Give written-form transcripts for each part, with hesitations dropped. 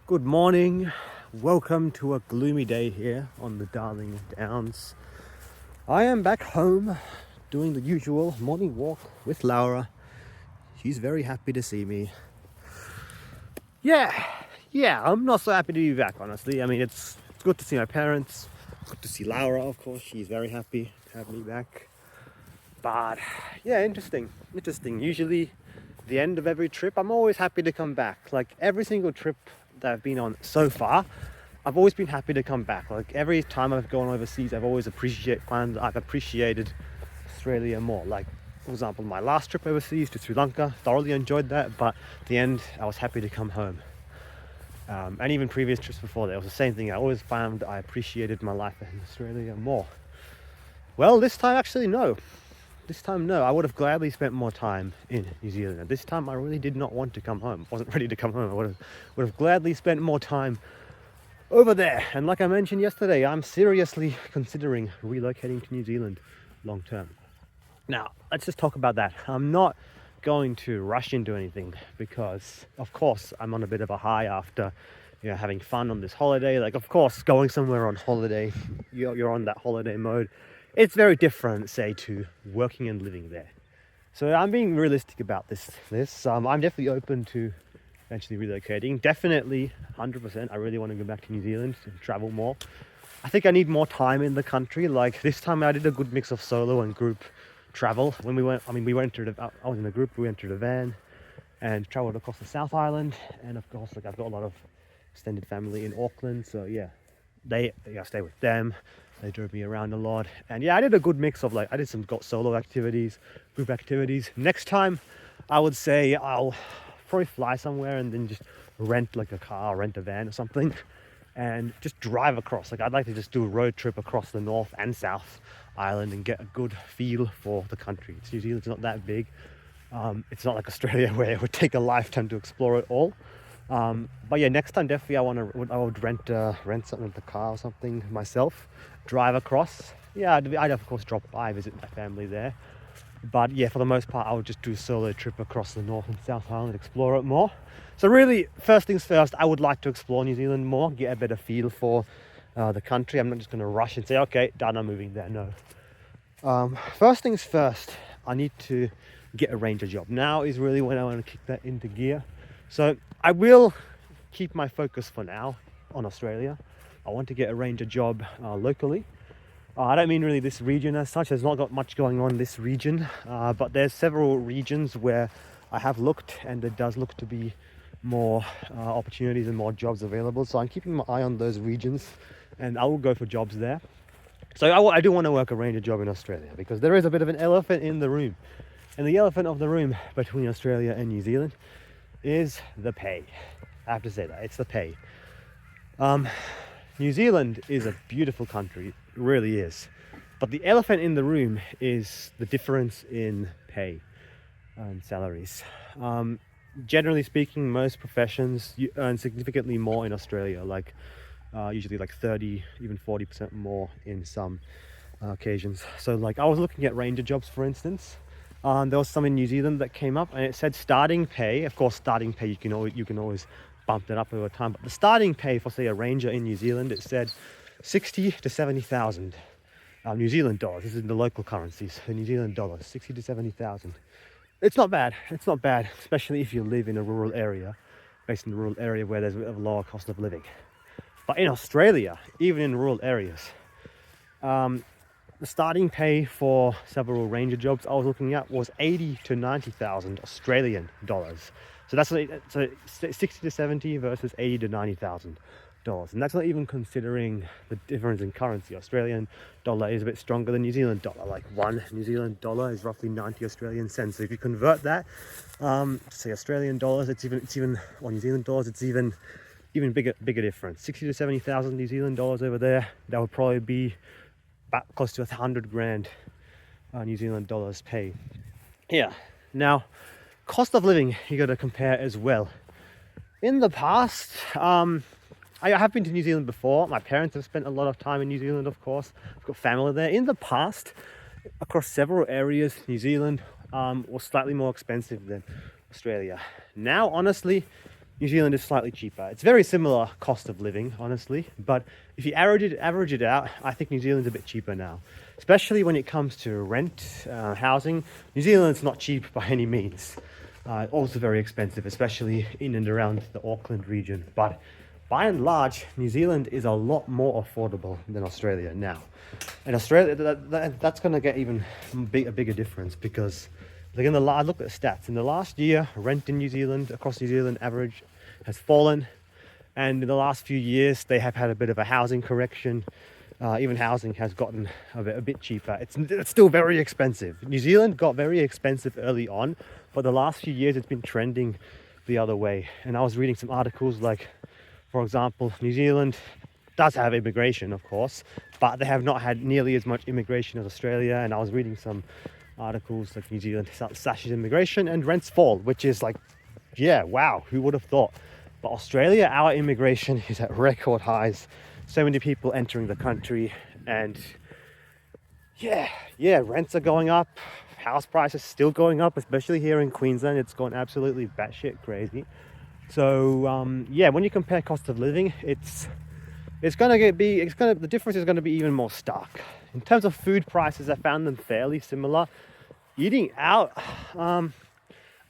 Good morning. Welcome to a gloomy day here on the Darling Downs. I am back home doing the usual morning walk with Laura. She's very happy to see me. Yeah, I'm not so happy to be back, honestly. I mean, it's good to see my parents. Good to see Laura, of course. She's very happy to have me back. But yeah, interesting. Usually, the end of every trip, I'm always happy to come back. Like every single trip that I've been on so far, I've always been happy to come back. Like every time I've gone overseas, I've appreciated Australia more. Like, for example, my last trip overseas to Sri Lanka, thoroughly enjoyed that, but at the end, I was happy to come home. And even previous trips before that, it was the same thing. I always found I appreciated my life in Australia more. Well, this time, actually, no. I would have gladly spent more time in New Zealand. And this time I really did not want to come home. I wasn't ready to come home. I would have gladly spent more time over there. And like I mentioned yesterday, I'm seriously considering relocating to New Zealand long term. Now, let's just talk about that. I'm not going to rush into anything because, of course, I'm on a bit of a high after having fun on this holiday. Like, of course, going somewhere on holiday, you're on that holiday mode. It's very different, say, to working and living there. So I'm being realistic about this. I'm definitely open to eventually relocating. Definitely, 100%. I really want to go back to New Zealand and travel more. I think I need more time in the country. Like this time, I did a good mix of solo and group travel. When we went, I was in a group. We entered a van and traveled across the South Island. And of course, like I've got a lot of extended family in Auckland. So yeah, I stay with them. They drove me around a lot. And yeah, I did a good mix of I did some solo activities, group activities. Next time, I would say I'll probably fly somewhere and then just rent like a car, rent a van or something and just drive across. Like I'd like to just do a road trip across the North and South Island and get a good feel for the country. New Zealand's not that big. It's not like Australia where it would take a lifetime to explore it all. But yeah, next time definitely I would rent something, the car or something myself, drive across. Yeah, I'd of course drop by, visit my family there. But yeah, for the most part, I would just do a solo trip across the North and South Island, explore it more. So really, first things first, I would like to explore New Zealand more, get a better feel for the country. I'm not just going to rush and say, okay, done, I'm moving there. No. First things first, I need to get a ranger job. Now is really when I want to kick that into gear. So I will keep my focus for now on Australia. I want to get a ranger job locally. I don't mean really this region as such. There's not got much going on in this region, but there's several regions where I have looked and there does look to be more opportunities and more jobs available. So I'm keeping my eye on those regions and I will go for jobs there. So I do want to work a ranger job in Australia because there is a bit of an elephant in the room. And the elephant of the room between Australia and New Zealand is the pay. I have to say that, it's the pay. New Zealand is a beautiful country, it really is. But the elephant in the room is the difference in pay and salaries. Generally speaking, most professions you earn significantly more in Australia, usually like 30, even 40% more in some occasions. So like I was looking at ranger jobs, for instance. There was some in New Zealand that came up and it said starting pay. Of course, starting pay, you can always bump that up over time. But the starting pay for, say, a ranger in New Zealand, it said 60 to 70,000 New Zealand dollars. This is in the local currencies, the New Zealand dollars, 60 to 70,000. It's not bad, especially if you live in a rural area, based in a rural area where there's a lower cost of living. But in Australia, even in rural areas, the starting pay for several ranger jobs I was looking at was 80 to 90,000 Australian dollars. So that's 60 to 70 versus 80 to 90,000 dollars, and that's not even considering the difference in currency. Australian dollar is a bit stronger than New Zealand dollar. Like one New Zealand dollar is roughly 90 Australian cents. So if you convert that, say Australian dollars, or New Zealand dollars, it's even bigger difference. 60 to 70,000 New Zealand dollars over there. That would probably be about close to 100 grand New Zealand dollars pay. Yeah. Now, cost of living, you got to compare as well. In the past, I have been to New Zealand before. My parents have spent a lot of time in New Zealand, of course. I've got family there. In the past, across several areas, New Zealand was slightly more expensive than Australia. Now, honestly, New Zealand is slightly cheaper. It's very similar cost of living, honestly, but if you average it out, I think New Zealand's a bit cheaper now, especially when it comes to rent, housing. New Zealand's not cheap by any means. Also very expensive, especially in and around the Auckland region. But by and large, New Zealand is a lot more affordable than Australia now. And Australia, that's going to get even a bigger difference because, like I looked at the stats. In the last year, rent in New Zealand, across New Zealand, average has fallen. And in the last few years, they have had a bit of a housing correction. Even housing has gotten a bit cheaper. It's still very expensive. New Zealand got very expensive early on, but the last few years it's been trending the other way. And I was reading some articles like, for example, New Zealand does have immigration, of course, but they have not had nearly as much immigration as Australia. And I was reading some articles like New Zealand slashes immigration and rents fall, which is like, yeah, wow, who would have thought? But Australia, our immigration is at record highs. So many people entering the country, and yeah, rents are going up. House prices still going up, especially here in Queensland. It's gone absolutely batshit crazy. So yeah, when you compare cost of living, the difference is gonna be even more stark. In terms of food prices, I found them fairly similar. Eating out, I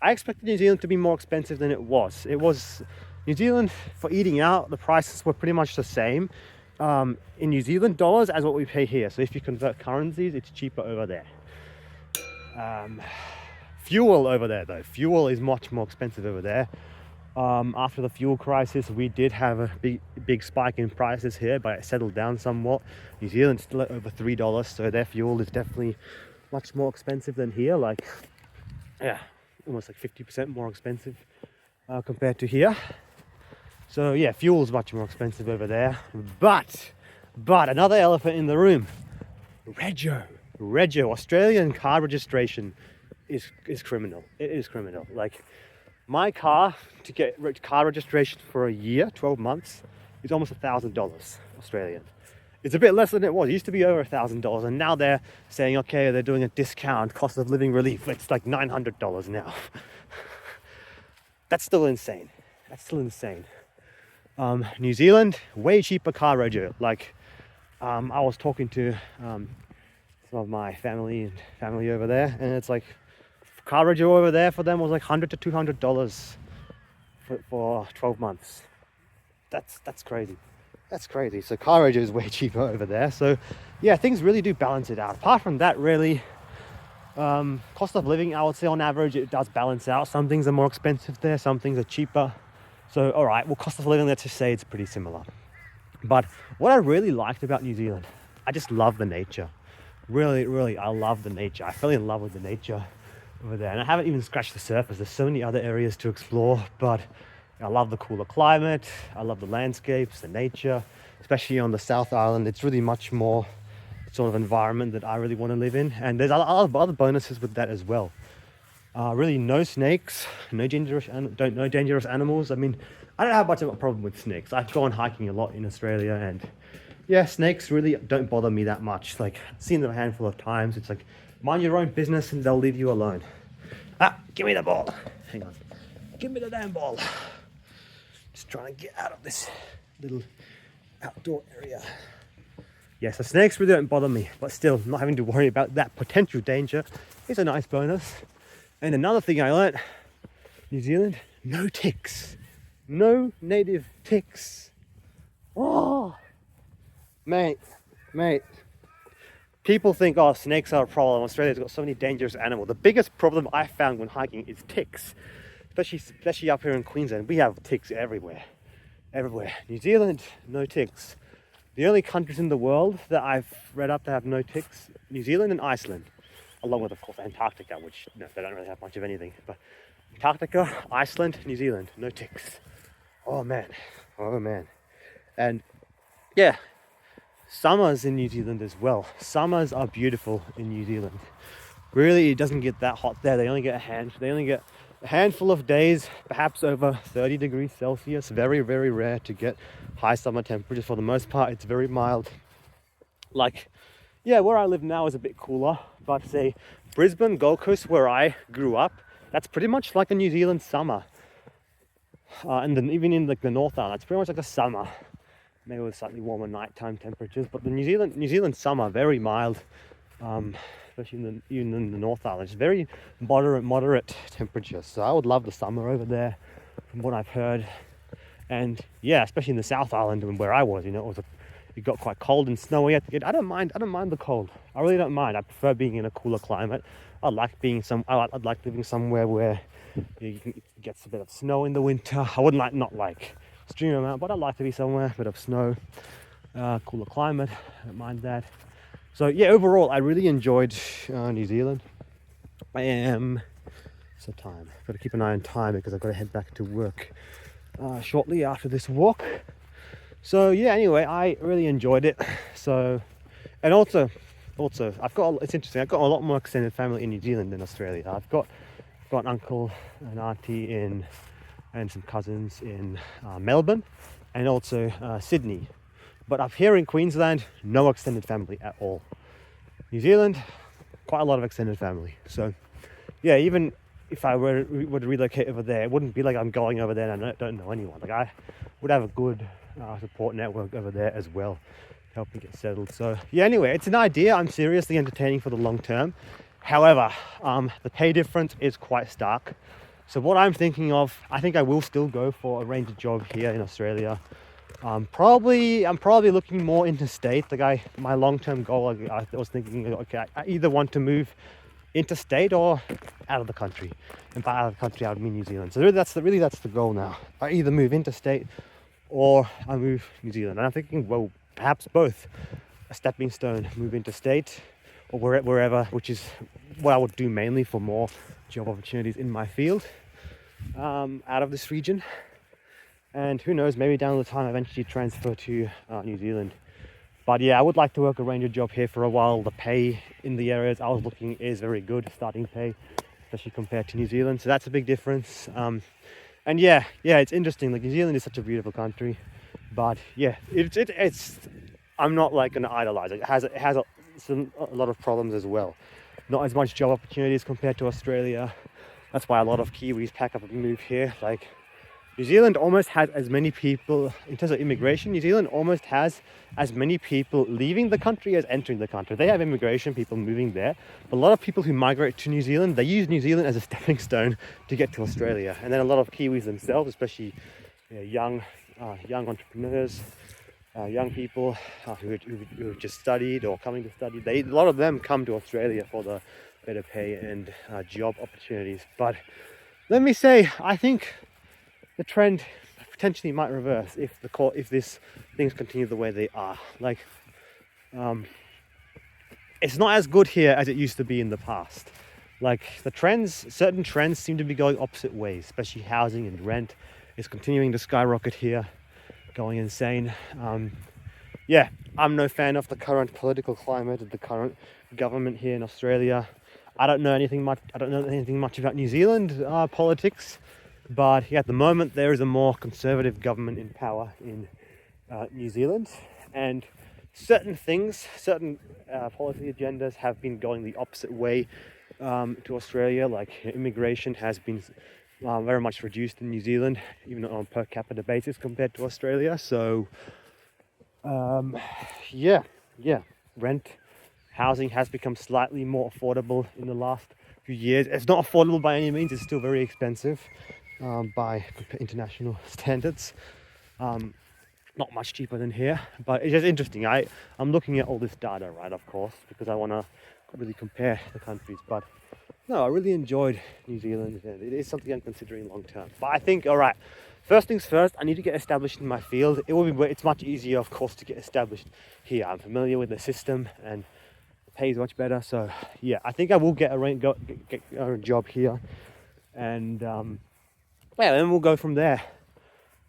expected New Zealand to be more expensive than it was. New Zealand, for eating out, the prices were pretty much the same in New Zealand dollars as what we pay here. So if you convert currencies, it's cheaper over there. Fuel over there though, fuel is much more expensive over there. After the fuel crisis, we did have a big spike in prices here, but it settled down somewhat. New Zealand's still at over $3, so their fuel is definitely much more expensive than here. Like, yeah, almost like 50% more expensive compared to here. So yeah, fuel is much more expensive over there. But another elephant in the room, Rego, Australian car registration is criminal. It is criminal. Like, my car, to get car registration for a year, 12 months, is almost $1,000 Australian. It's a bit less than it was. It used to be over $1,000, and now they're saying, okay, they're doing a discount, cost of living relief. It's like $900 now. That's still insane. New Zealand, way cheaper car rego. Like, I was talking to some of my family over there, and it's like car rego over there for them was like $100 to $200 for 12 months. That's crazy. That's crazy. So car rego is way cheaper over there. So yeah, things really do balance it out. Apart from that, really, cost of living, I would say on average, it does balance out. Some things are more expensive there, some things are cheaper. So, all right, well, cost of living, let's just say it's pretty similar. But what I really liked about New Zealand, I just love the nature. Really, I love the nature. I fell in love with the nature over there. And I haven't even scratched the surface. There's so many other areas to explore, but I love the cooler climate. I love the landscapes, the nature, especially on the South Island. It's really much more sort of environment that I really want to live in. And there's other bonuses with that as well. Really, no snakes, no dangerous animals. I mean, I don't have much of a problem with snakes. I've gone hiking a lot in Australia, and yeah, snakes really don't bother me that much. Like, I've seen them a handful of times. It's like, mind your own business and they'll leave you alone. Give me the ball. Hang on. Give me the damn ball. Just trying to get out of this little outdoor area. Yes, the snakes really don't bother me, but still, not having to worry about that potential danger is a nice bonus. And another thing I learned, New Zealand, no ticks. No native ticks. Oh, mate. People think, oh, snakes are a problem. Australia's got so many dangerous animals. The biggest problem I found when hiking is ticks. Especially up here in Queensland, we have ticks everywhere. New Zealand, no ticks. The only countries in the world that I've read up to have no ticks, New Zealand and Iceland. Along with, of course, Antarctica, which, they don't really have much of anything. But Antarctica, Iceland, New Zealand, no ticks. Oh man. And yeah, summers in New Zealand as well. Summers are beautiful in New Zealand. Really, it doesn't get that hot there. They only get a handful of days, perhaps over 30 degrees Celsius. Very, very rare to get high summer temperatures. For the most part, it's very mild. Like, yeah, where I live now is a bit cooler, but say Brisbane, Gold Coast, where I grew up, that's pretty much like a New Zealand summer. and then even in like the North Island, it's pretty much like a summer, maybe with slightly warmer nighttime temperatures. But the New Zealand summer very mild, especially even in the North Island. It's very moderate temperatures. So I would love the summer over there, from what I've heard. And yeah, especially in the South Island and where I was, it got quite cold and snowy. I don't mind the cold. I really don't mind. I prefer being in a cooler climate. I'd like living somewhere where it gets a bit of snow in the winter. I wouldn't not like extreme amount, but I'd like to be somewhere a bit of snow, cooler climate. I don't mind that. So yeah, overall, I really enjoyed New Zealand. So time. Got to keep an eye on time because I've got to head back to work shortly after this walk. So yeah, anyway, I really enjoyed it. So, and also, it's interesting. I've got a lot more extended family in New Zealand than Australia. I've got an uncle, an auntie and some cousins in Melbourne, and also Sydney. But up here in Queensland, no extended family at all. New Zealand, quite a lot of extended family. So yeah, even if I were to relocate over there, it wouldn't be like I'm going over there and I don't know anyone. Like I would have a good support network over there as well to help me get settled. So yeah, anyway, it's an idea I'm seriously entertaining for the long term. However, the pay difference is quite stark. So what I'm thinking of, I think I will still go for a ranger job here in Australia. I'm probably looking more interstate. My long-term goal, I was thinking, okay, I either want to move interstate or out of the country, and by out of the country I would mean New Zealand. So that's the goal now. I either move interstate or I move New Zealand, and I'm thinking, well, perhaps both. A stepping stone, move interstate or wherever, which is what I would do mainly for more job opportunities in my field, out of this region. And who knows, maybe down the time I eventually transfer to New Zealand. But yeah, I would like to work a ranger job here for a while. The pay in the areas I was looking is very good, starting pay, especially compared to New Zealand. So that's a big difference. And yeah, it's interesting. Like New Zealand is such a beautiful country, but yeah, it's I'm not like gonna idolize it. It has a lot of problems as well. Not as much job opportunities compared to Australia. That's why a lot of Kiwis pack up and move here. Like New Zealand almost has as many people, in terms of immigration, New Zealand almost has as many people leaving the country as entering the country. They have immigration, people moving there, but a lot of people who migrate to New Zealand, they use New Zealand as a stepping stone to get to Australia. And then a lot of Kiwis themselves, especially young entrepreneurs, young people who have just studied or coming to study, a lot of them come to Australia for the better pay and job opportunities. But let me say, I think the trend potentially might reverse if these things continue the way they are. Like, it's not as good here as it used to be in the past. Like certain trends seem to be going opposite ways, especially housing and rent is continuing to skyrocket here, going insane. Yeah, I'm no fan of the current political climate of the current government here in Australia. I don't know anything much about New Zealand politics. But yeah, at the moment there is a more conservative government in power in New Zealand, and certain policy agendas have been going the opposite way to Australia. Like immigration has been very much reduced in New Zealand, even on a per capita basis compared to Australia. So rent, housing has become slightly more affordable in the last few years. It's not affordable by any means, it's still very expensive. By international standards, not much cheaper than here, but it's just interesting. I'm looking at all this data, right, of course, because I want to really compare the countries. But no, I really enjoyed New Zealand, and it is something I'm considering long term. But I think, all right, first things first, I need to get established in my field. It's much easier, of course, to get established here. I'm familiar with the system and the pay is much better. So yeah, I think I will get a job here, and then we'll go from there.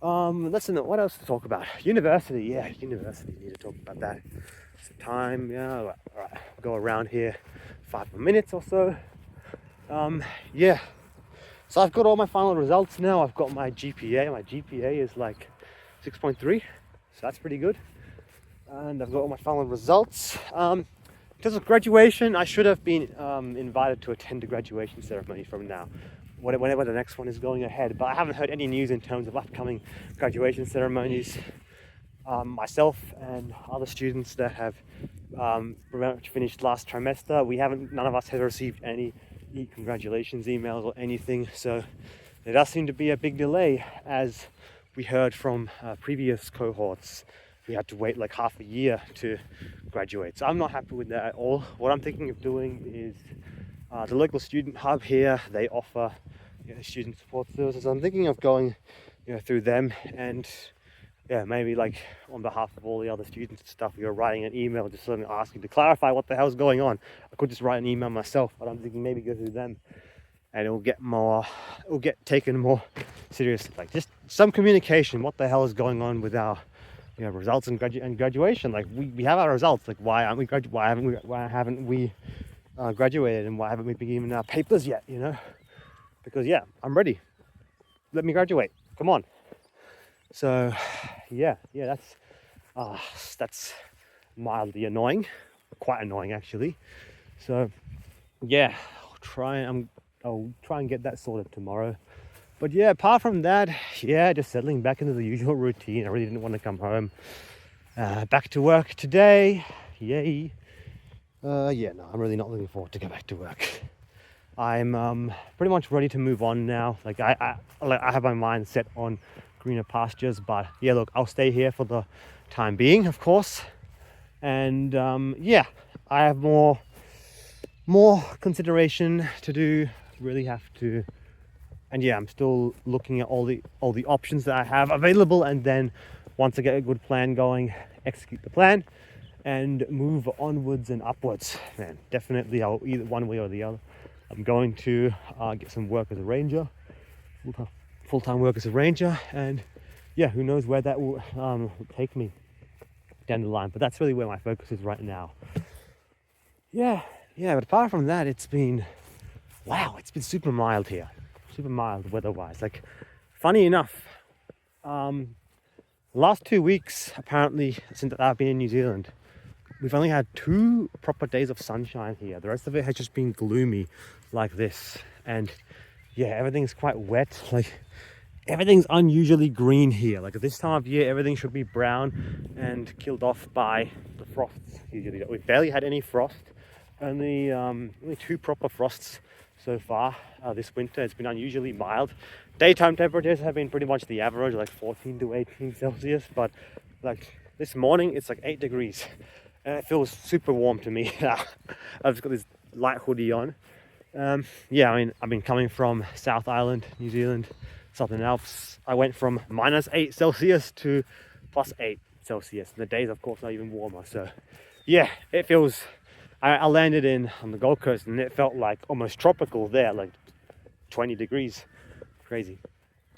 Listen, what else to talk about? University. Need to talk about that. It's the time. Yeah, all right. Go around here 5 more minutes or so. So I've got all my final results now. I've got my GPA. My GPA is like 6.3, so that's pretty good. And I've got all my final results. In terms of graduation, I should have been invited to attend the graduation ceremony from now. whenever the next one is going ahead. But I haven't heard any news in terms of upcoming graduation ceremonies. Myself and other students that have pretty much finished last trimester, none of us has received any congratulations emails or anything. So there does seem to be a big delay, as we heard from previous cohorts. We had to wait like half a year to graduate. So I'm not happy with that at all. What I'm thinking of doing is the local student hub here, they offer student support services. I'm thinking of going through them, and maybe like on behalf of all the other students and stuff, you're writing an email just sort of asking to clarify what the hell's going on. I could just write an email myself, but I'm thinking maybe go through them, and it'll get taken more seriously. Like just some communication, what the hell is going on with our results and graduation. Like we have our results, like why haven't we graduated, and why haven't we been given our papers yet, because I'm ready, let me graduate, come on. So that's mildly annoying, quite annoying actually. So I'll try and get that sorted tomorrow. But apart from that, just settling back into the usual routine. I really didn't want to come home. Back to work today, yay. No, I'm really not looking forward to go back to work. I'm pretty much ready to move on now. Like I have my mind set on greener pastures, but look, I'll stay here for the time being, of course. And I have more consideration to do. Really have to. And I'm still looking at all the options that I have available, and then once I get a good plan going, execute the plan and move onwards and upwards. Man, definitely I'll either one way or the other. I'm going to get some work as a ranger, full-time work as a ranger, and who knows where that will take me down the line. But that's really where my focus is right now. But apart from that, it's been super mild here. Super mild weather-wise. Like, funny enough, last 2 weeks, apparently, since I've been in New Zealand, we've only had 2 proper days of sunshine here. The rest of it has just been gloomy like this. And everything's quite wet. Like, everything's unusually green here. Like, at this time of year, everything should be brown and killed off by the frosts. Usually, we've barely had any frost. Only 2 proper frosts so far this winter. It's been unusually mild. Daytime temperatures have been pretty much the average, like 14 to 18 Celsius, but like this morning it's like 8 degrees and it feels super warm to me. I've just got this light hoodie on. I've been coming from South Island, New Zealand, Southern Alps. I went from -8 Celsius to +8 Celsius, and the days of course are even warmer. So it feels, I landed on the Gold Coast and it felt like almost tropical there, like 20 degrees. Crazy.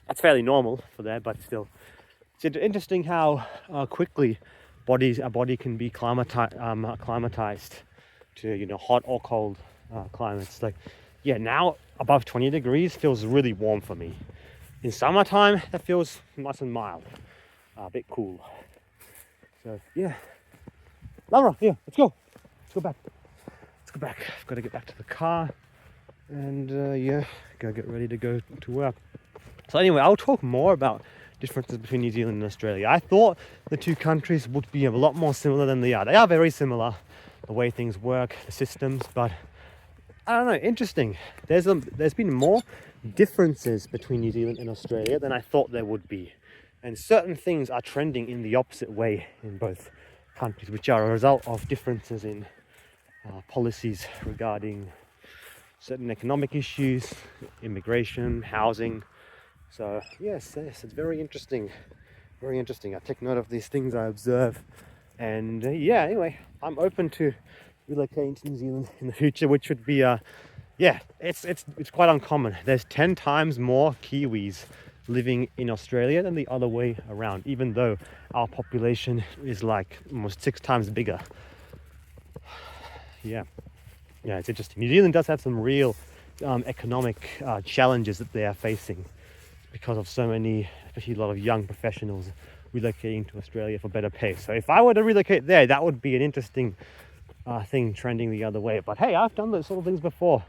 That's fairly normal for there, but still. It's interesting how quickly our body can be climatized to hot or cold climates. Like now above 20 degrees feels really warm for me. In summertime that feels nice and mild, a bit cool. So Laura, let's go back. I've got to get back to the car and go get ready to go to work. So anyway, I'll talk more about differences between New Zealand and Australia. I thought the 2 countries would be a lot more similar than they are. They are very similar, the way things work, the systems, but I don't know, interesting. There's been more differences between New Zealand and Australia than I thought there would be. And certain things are trending in the opposite way in both countries, which are a result of differences in policies regarding certain economic issues, immigration, housing. So yes, it's very interesting. I take note of these things I observe, and anyway, I'm open to relocating to New Zealand in the future, which would be it's quite uncommon. There's 10 times more Kiwis living in Australia than the other way around, even though our population is like almost 6 times bigger. It's interesting. New Zealand does have some real economic challenges that they are facing because of so many, especially a lot of young professionals relocating to Australia for better pay. So if I were to relocate there, that would be an interesting thing trending the other way. But hey, I've done those sort of things before.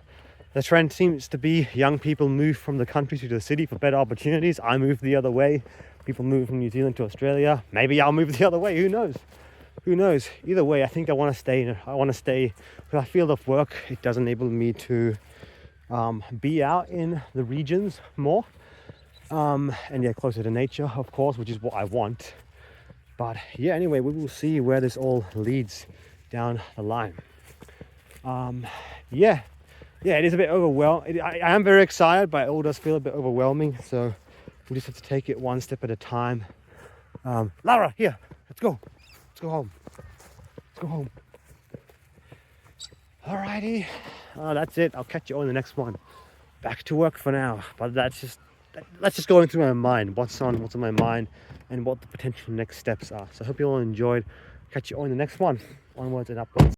The trend seems to be young people move from the country to the city for better opportunities. I move the other way. People move from New Zealand to Australia. Maybe I'll move the other way. Who knows? Who knows? Either way, I think I want to stay. I want to stay with my field of work. It does enable me to be out in the regions more. And yeah, closer to nature, of course, which is what I want. But yeah, anyway, we will see where this all leads down the line. Yeah, it is a bit overwhelming. I am very excited, but it all does feel a bit overwhelming. So we just have to take it one step at a time. Laura, here, let's go. Let's go home. Let's go home. Alrighty, that's it. I'll catch you on the next one. Back to work for now. But that's just going through my mind. What's on my mind, and what the potential next steps are. So I hope you all enjoyed. Catch you on the next one. Onwards and upwards.